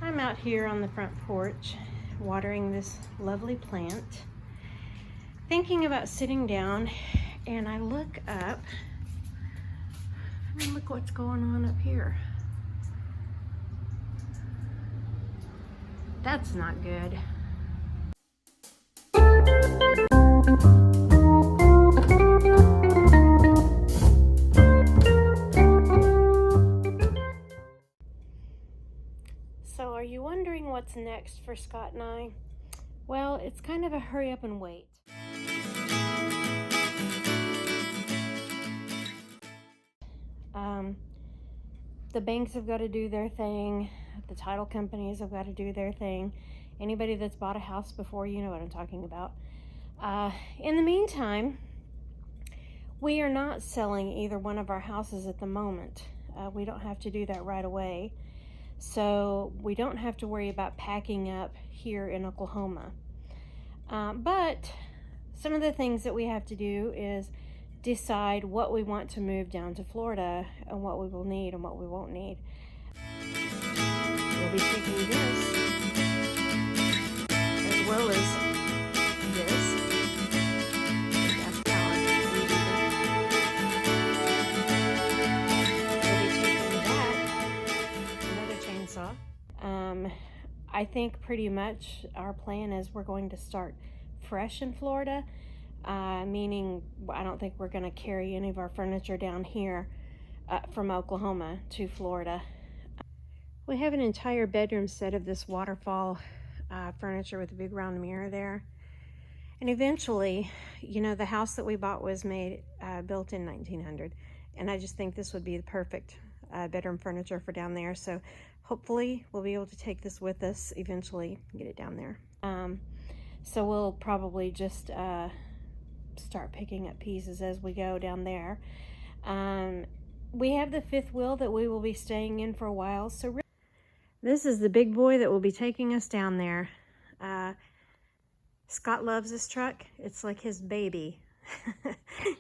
I'm out here on the front porch watering this lovely plant, thinking about sitting down, and I look up. I mean, look what's going on up here. That's not good. So are you wondering what's next for Scott and I? Well, it's kind of a hurry up and wait. The banks have got to do their thing. The title companies have got to do their thing. Anybody that's bought a house before, you know what I'm talking about. In the meantime, we are not selling either one of our houses at the moment. We don't have to do that right away. So we don't have to worry about packing up here in Oklahoma. But some of the things that we have to do is decide what we want to move down to Florida and what we will need and what we won't need. We'll be taking this as well as this. Gas power. We'll be taking that, another chainsaw. I think pretty much our plan is we're going to start fresh in Florida. Meaning I don't think we're going to carry any of our furniture down here from Oklahoma to Florida. We have an entire bedroom set of this waterfall furniture with a big round mirror there. And eventually, you know, the house that we bought was built in 1900. And I just think this would be the perfect bedroom furniture for down there. So hopefully we'll be able to take this with us eventually and get it down there. So we'll probably just start picking up pieces as we go down there. We have the fifth wheel that we will be staying in for a while. So this is the big boy that will be taking us down there. Scott loves this truck. It's like his baby.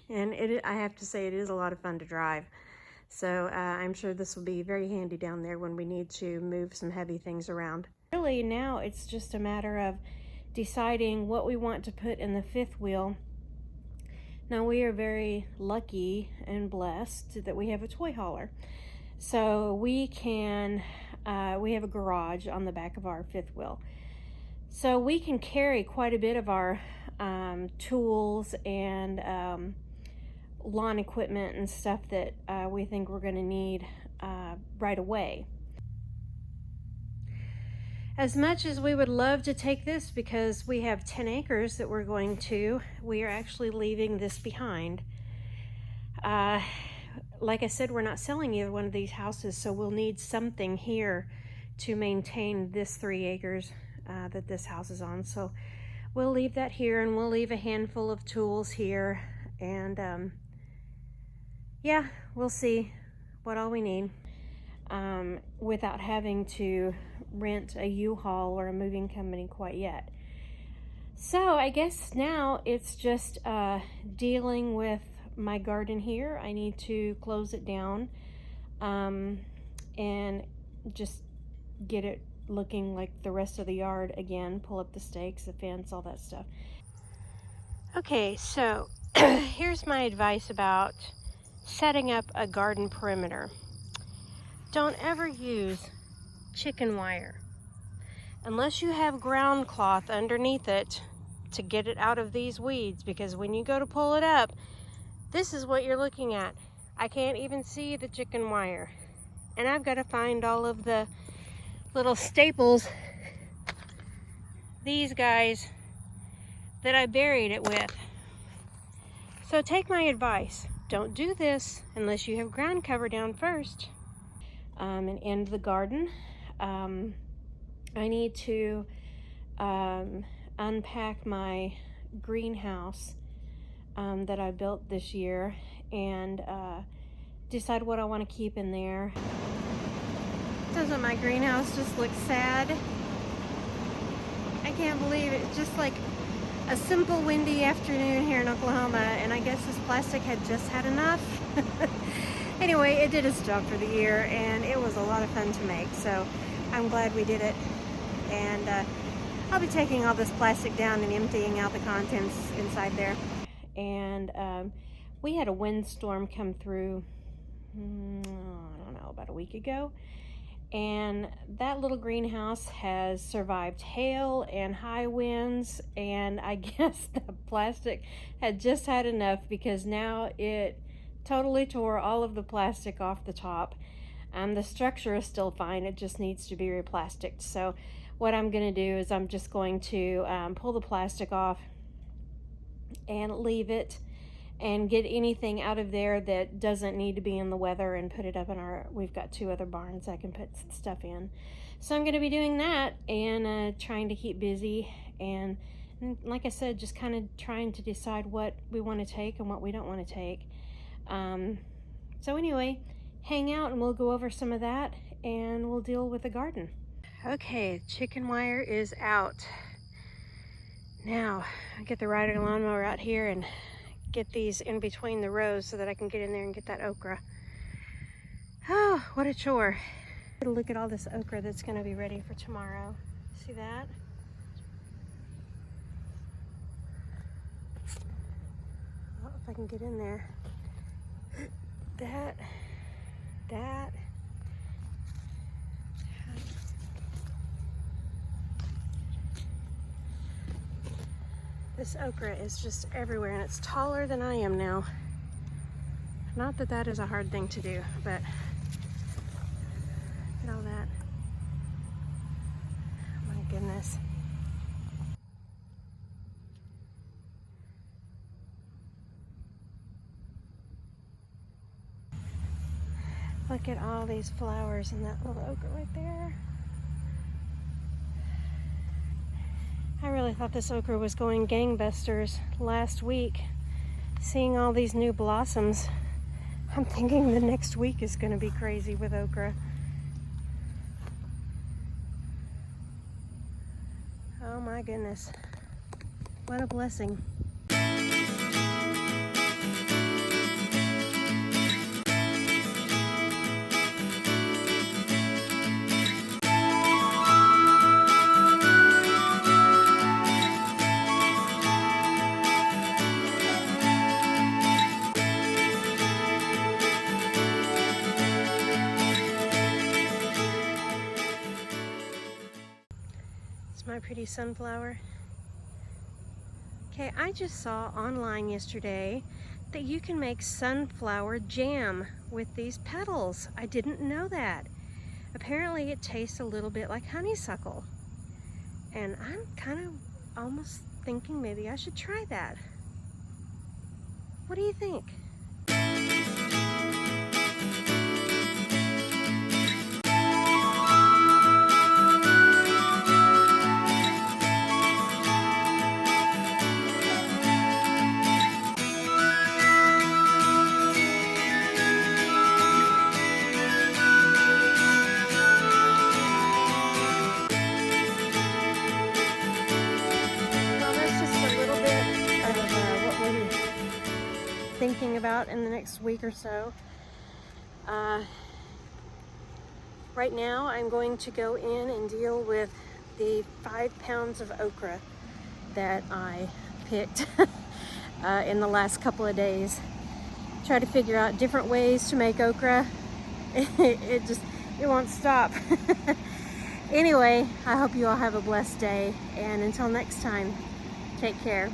And I have to say, it is a lot of fun to drive. So I'm sure this will be very handy down there when we need to move some heavy things around. Really now it's just a matter of deciding what we want to put in the fifth wheel. Now we are very lucky and blessed that we have a toy hauler. So we have a garage on the back of our fifth wheel. So we can carry quite a bit of our tools and lawn equipment and stuff that we think we're going to need right away. As much as we would love to take this because we have 10 acres that we're going to, we are actually leaving this behind. Like I said, we're not selling either one of these houses, so we'll need something here to maintain this 3 acres that this house is on. So we'll leave that here, and we'll leave a handful of tools here, and yeah, we'll see what all we need without having to rent a U-Haul or a moving company quite yet. So I guess now it's just dealing with my garden here. I need to close it down and just get it looking like the rest of the yard again, pull up the stakes, the fence, all that stuff. Okay, so here's my advice about setting up a garden perimeter. Don't ever use chicken wire unless you have ground cloth underneath it to get it out of these weeds, because when you go to pull it up, this is what you're looking at. I can't even see the chicken wire, and I've got to find all of the little staples, these guys, that I buried it with. So take my advice, don't do this unless you have ground cover down first. And end the garden. I need to unpack my greenhouse that I built this year and decide what I want to keep in there. Doesn't my greenhouse just look sad? I can't believe it. It's just like a simple windy afternoon here in Oklahoma, and I guess this plastic had just had enough. Anyway, it did its job for the year, and it was a lot of fun to make. So I'm glad we did it. And I'll be taking all this plastic down and emptying out the contents inside there. And we had a windstorm come through, I don't know, about a week ago. And that little greenhouse has survived hail and high winds, and I guess the plastic had just had enough, because now it totally tore all of the plastic off the top. The structure is still fine, it just needs to be replasticed. So what I'm going to do is I'm just going to pull the plastic off and leave it, and get anything out of there that doesn't need to be in the weather, and put it up in we've got 2 other barns I can put stuff in. So I'm going to be doing that, and trying to keep busy, and like I said, just kind of trying to decide what we want to take and what we don't want to take. So anyway, hang out and we'll go over some of that, and we'll deal with the garden. Okay, chicken wire is out. Now, I get the riding lawnmower out here and get these in between the rows so that I can get in there and get that okra. Oh, what a chore. Look at all this okra that's going to be ready for tomorrow. See that? Well, if I can get in there. That. This okra is just everywhere, and it's taller than I am now. Not that that is a hard thing to do, but look at all that. Oh my goodness. Look at all these flowers in that little okra right there. I really thought this okra was going gangbusters last week. Seeing all these new blossoms, I'm thinking the next week is going to be crazy with okra. Oh my goodness. What a blessing. My pretty sunflower. Okay, I just saw online yesterday that you can make sunflower jam with these petals. I didn't know that. Apparently it tastes a little bit like honeysuckle. And I'm kind of almost thinking maybe I should try that. What do you think? Thinking about in the next week or so. Right now I'm going to go in and deal with the 5 pounds of okra that I picked in the last couple of days. Try to figure out different ways to make okra. It won't stop. Anyway, I hope you all have a blessed day, and until next time, take care.